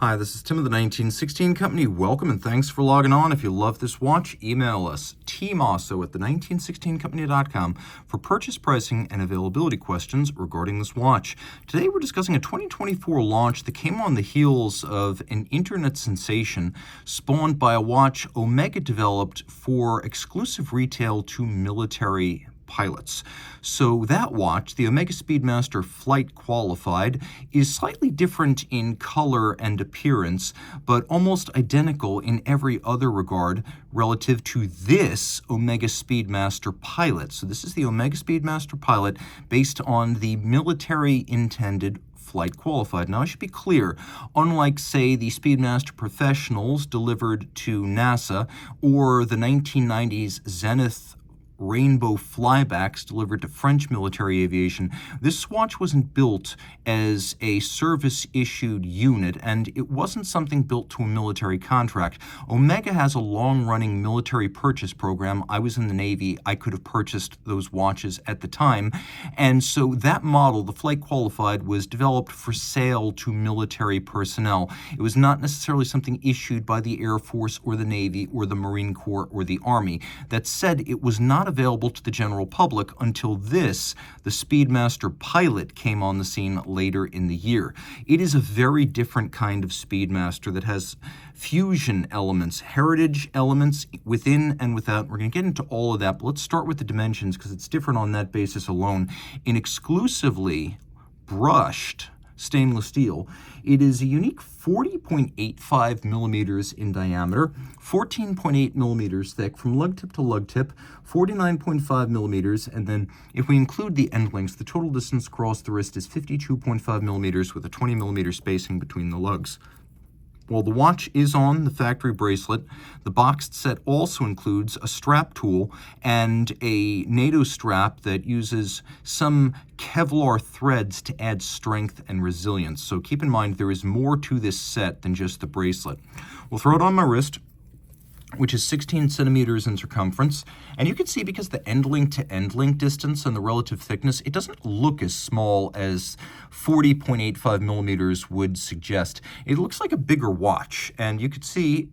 Hi, this is Tim of the 1916 Company. Welcome and thanks for logging on. If you love this watch, email us, Team Mosso at the1916company.com for purchase pricing and availability questions regarding this watch. Today we're discussing a 2024 launch that came on the heels of an internet sensation spawned by a watch Omega developed for exclusive retail to military pilots. So that watch, the Omega Speedmaster Flight Qualified, is slightly different in color and appearance, but almost identical in every other regard relative to this Omega Speedmaster Pilot. So this is the Omega Speedmaster Pilot based on the military intended Flight Qualified. Now, I should be clear, unlike, say, the Speedmaster Professionals delivered to NASA or the 1990s Zenith Rainbow flybacks delivered to French military aviation, this watch wasn't built as a service-issued unit, and it wasn't something built to a military contract. Omega has a long-running military purchase program. I was in the Navy. I could have purchased those watches at the time, and so that model, the Flight Qualified, was developed for sale to military personnel. It was not necessarily something issued by the Air Force or the Navy or the Marine Corps or the Army. That said, it was not available to the general public until this, the Speedmaster Pilot, came on the scene later in the year. It is a very different kind of Speedmaster that has fusion elements, heritage elements within and without. We're going to get into all of that, but let's start with the dimensions because it's different on that basis alone. In exclusively brushed stainless steel, it is a unique 40.85 millimeters in diameter, 14.8 millimeters thick from lug tip to lug tip, 49.5 millimeters, and then if we include the end links, the total distance across the wrist is 52.5 millimeters with a 20 millimeter spacing between the lugs. While the watch is on the factory bracelet, the boxed set also includes a strap tool and a NATO strap that uses some Kevlar threads to add strength and resilience. So keep in mind there is more to this set than just the bracelet. We'll throw it on my wrist, which is 16 centimeters in circumference. And you can see because the end link to end link distance and the relative thickness, it doesn't look as small as 40.85 millimeters would suggest. It looks like a bigger watch. And you can see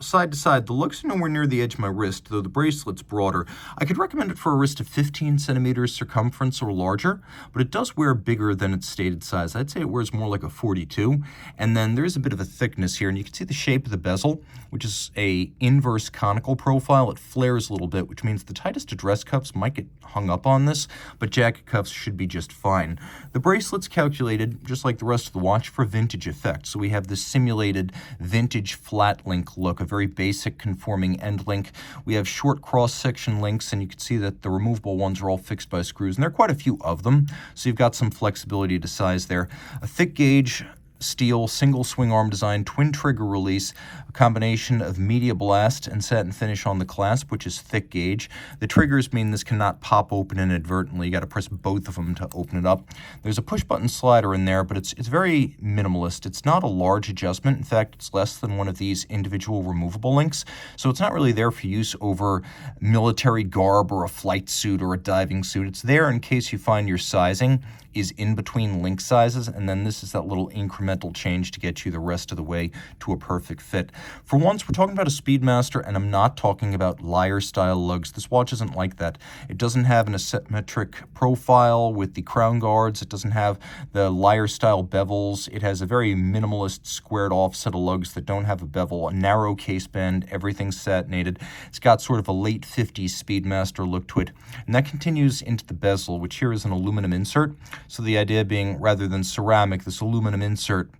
side to side, the lugs are nowhere near the edge of my wrist, though the bracelet's broader. I could recommend it for a wrist of 15 centimeters circumference or larger, but it does wear bigger than its stated size. I'd say it wears more like a 42, and then there's a bit of a thickness here, and you can see the shape of the bezel, which is a inverse conical profile. It flares a little bit, which means the tightest address cuffs might get hung up on this, but jacket cuffs should be just fine. The bracelet's calculated, just like the rest of the watch, for vintage effect. So we have this simulated vintage flat link look, a very basic conforming end link. We have short cross-section links, and you can see that the removable ones are all fixed by screws, and there are quite a few of them, so you've got some flexibility to size there. A thick gauge steel single swing arm design, twin trigger release, a combination of media blast and satin finish on the clasp, which is thick gauge. The triggers mean this cannot pop open inadvertently. You got to press both of them to open it up. There's a push button slider in there, but it's very minimalist. It's not a large adjustment. In fact, it's less than one of these individual removable links, so it's not really there for use over military garb or a flight suit or a diving suit. It's there in case you find your sizing is in between link sizes, and then this is that little incremental change to get you the rest of the way to a perfect fit. For once, we're talking about a Speedmaster, and I'm not talking about lyre-style lugs. This watch isn't like that. It doesn't have an asymmetric profile with the crown guards. It doesn't have the lyre-style bevels. It has a very minimalist, squared-off set of lugs that don't have a bevel, a narrow case bend, everything's satinated. It's got sort of a late 50s Speedmaster look to it, and that continues into the bezel, which here is an aluminum insert. So the idea being, rather than ceramic, this aluminum insert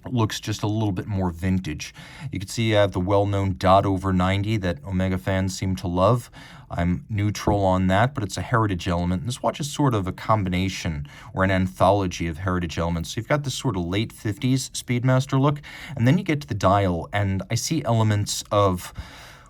looks just a little bit more vintage. You can see I have the well-known dot over 90 that Omega fans seem to love. I'm neutral on that, but it's a heritage element. This watch is sort of a combination or an anthology of heritage elements. So you've got this sort of late 50s Speedmaster look, and then you get to the dial, and I see elements of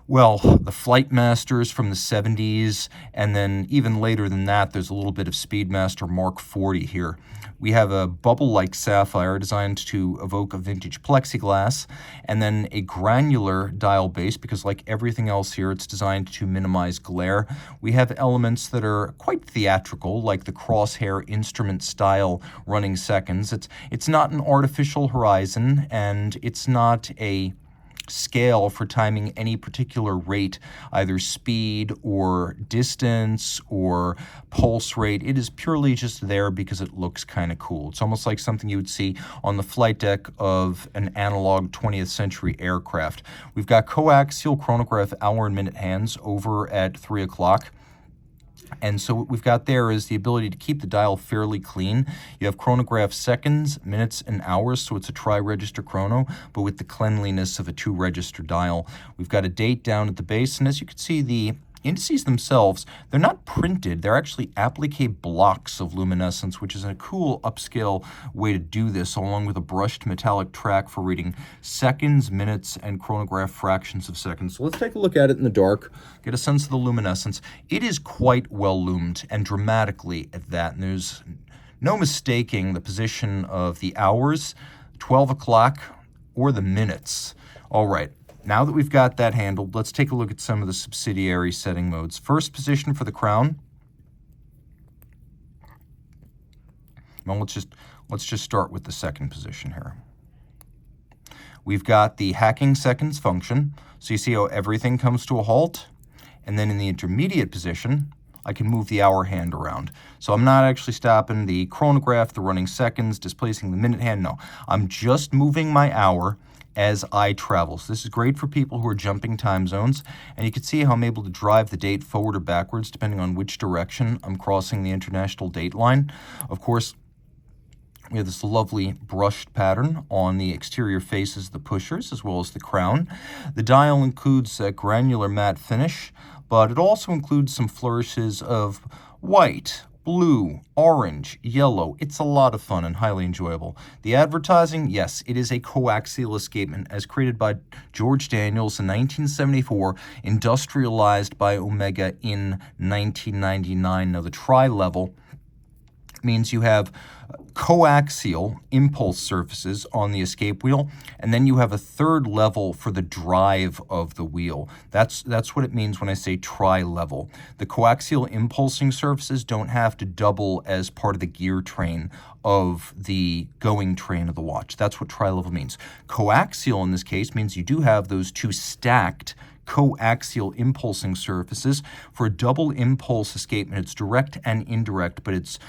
Well, the Flight Masters from the 70s, and then even later than that, there's a little bit of Speedmaster Mark 40 here. We have a bubble-like sapphire designed to evoke a vintage plexiglass, and then a granular dial base, because like everything else here, it's designed to minimize glare. We have elements that are quite theatrical, like the crosshair instrument style running seconds. It's not an artificial horizon, and it's not a scale for timing any particular rate, either speed or distance or pulse rate. It is purely just there because it looks kind of cool. It's almost like something you would see on the flight deck of an analog 20th century aircraft. We've got coaxial chronograph hour and minute hands over at 3 o'clock. And so what we've got there is the ability to keep the dial fairly clean. You have chronograph seconds, minutes, and hours, so it's a tri-register chrono, but with the cleanliness of a 2-register dial. We've got a date down at the base, and as you can see, the indices themselves, they're not printed. They're actually applique blocks of luminescence, which is a cool upscale way to do this, along with a brushed metallic track for reading seconds, minutes, and chronograph fractions of seconds. So let's take a look at it in the dark, get a sense of the luminescence. It is quite well lumed, and dramatically at that. And there's no mistaking the position of the hours, 12 o'clock, or the minutes. All right. Now that we've got that handled, let's take a look at some of the subsidiary setting modes. First position for the crown. Well, let's just start with the second position here. We've got the hacking seconds function. So you see how everything comes to a halt. And then in the intermediate position, I can move the hour hand around. So I'm not actually stopping the chronograph, the running seconds, displacing the minute hand. No, I'm just moving my hour as I travel. So this is great for people who are jumping time zones, and you can see how I'm able to drive the date forward or backwards depending on which direction I'm crossing the international date line. Of course, we have this lovely brushed pattern on the exterior faces of the pushers as well as the crown. The dial includes a granular matte finish, but it also includes some flourishes of white, blue, orange, yellow. It's a lot of fun and highly enjoyable. The advertising, yes, it is a coaxial escapement as created by George Daniels in 1974, industrialized by Omega in 1999. Now, the tri-level means you have coaxial impulse surfaces on the escape wheel, and then you have a third level for the drive of the wheel. That's what it means when I say tri-level. The coaxial impulsing surfaces don't have to double as part of the gear train of the going train of the watch. That's what tri-level means. Coaxial in this case means you do have those two stacked coaxial impulsing surfaces. For a double impulse escapement, it's direct and indirect, but it's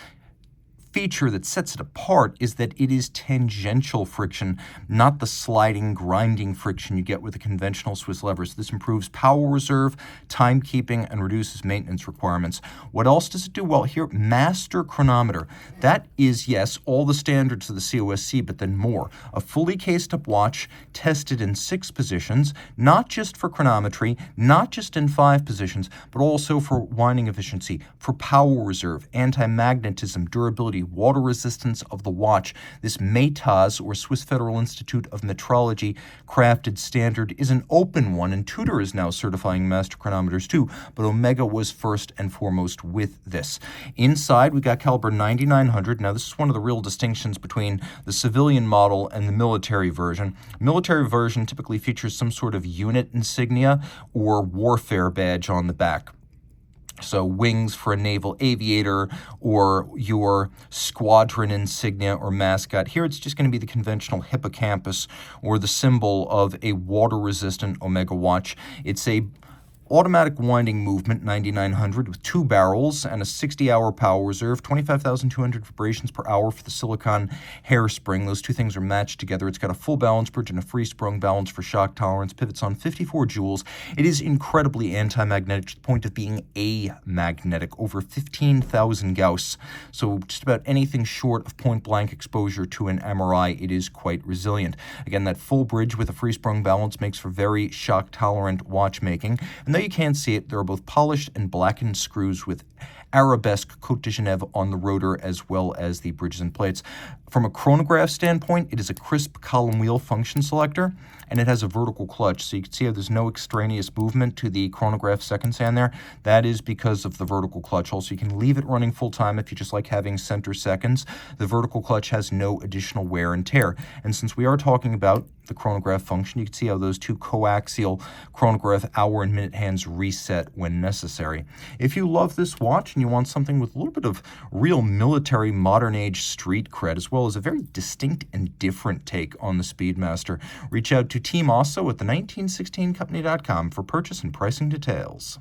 feature that sets it apart is that it is tangential friction, not the sliding, grinding friction you get with the conventional Swiss levers. This improves power reserve, timekeeping, and reduces maintenance requirements. What else does it do? Well, here, master chronometer. That is, yes, all the standards of the COSC, but then more. A fully cased-up watch tested in 6 positions, not just for chronometry, not just in 5 positions, but also for winding efficiency, for power reserve, anti-magnetism, durability, water resistance of the watch. This METAS, or Swiss Federal Institute of Metrology, crafted standard is an open one, and Tudor is now certifying master chronometers too, but Omega was first and foremost with this. Inside, we got caliber 9900. Now, this is one of the real distinctions between the civilian model and the military version. Military version typically features some sort of unit insignia or warfare badge on the back. So wings for a naval aviator or your squadron insignia or mascot. Here it's just going to be the conventional hippocampus or the symbol of a water-resistant Omega watch. It's a automatic winding movement 9900 with 2 barrels and a 60-hour power reserve, 25,200 vibrations per hour for the silicon hairspring. Those two things are matched together. It's got a full balance bridge and a free sprung balance for shock tolerance. Pivots on 54 joules. It is incredibly anti-magnetic to the point of being amagnetic, over 15,000 Gauss. So just about anything short of point-blank exposure to an MRI, it is quite resilient. Again, that full bridge with a free sprung balance makes for very shock-tolerant watchmaking. And though you can't see it, there are both polished and blackened screws with arabesque Côte de Genève on the rotor as well as the bridges and plates. From a chronograph standpoint, it is a crisp column wheel function selector, and it has a vertical clutch. So you can see how there's no extraneous movement to the chronograph seconds hand there. That is because of the vertical clutch hole. So you can leave it running full time if you just like having center seconds. The vertical clutch has no additional wear and tear. And since we are talking about the chronograph function, you can see how those two coaxial chronograph hour and minute hands reset when necessary. If you love this watch and you want something with a little bit of real military modern age street cred, as well as a very distinct and different take on the Speedmaster, reach out to Team Mosso at the 1916company.com for purchase and pricing details.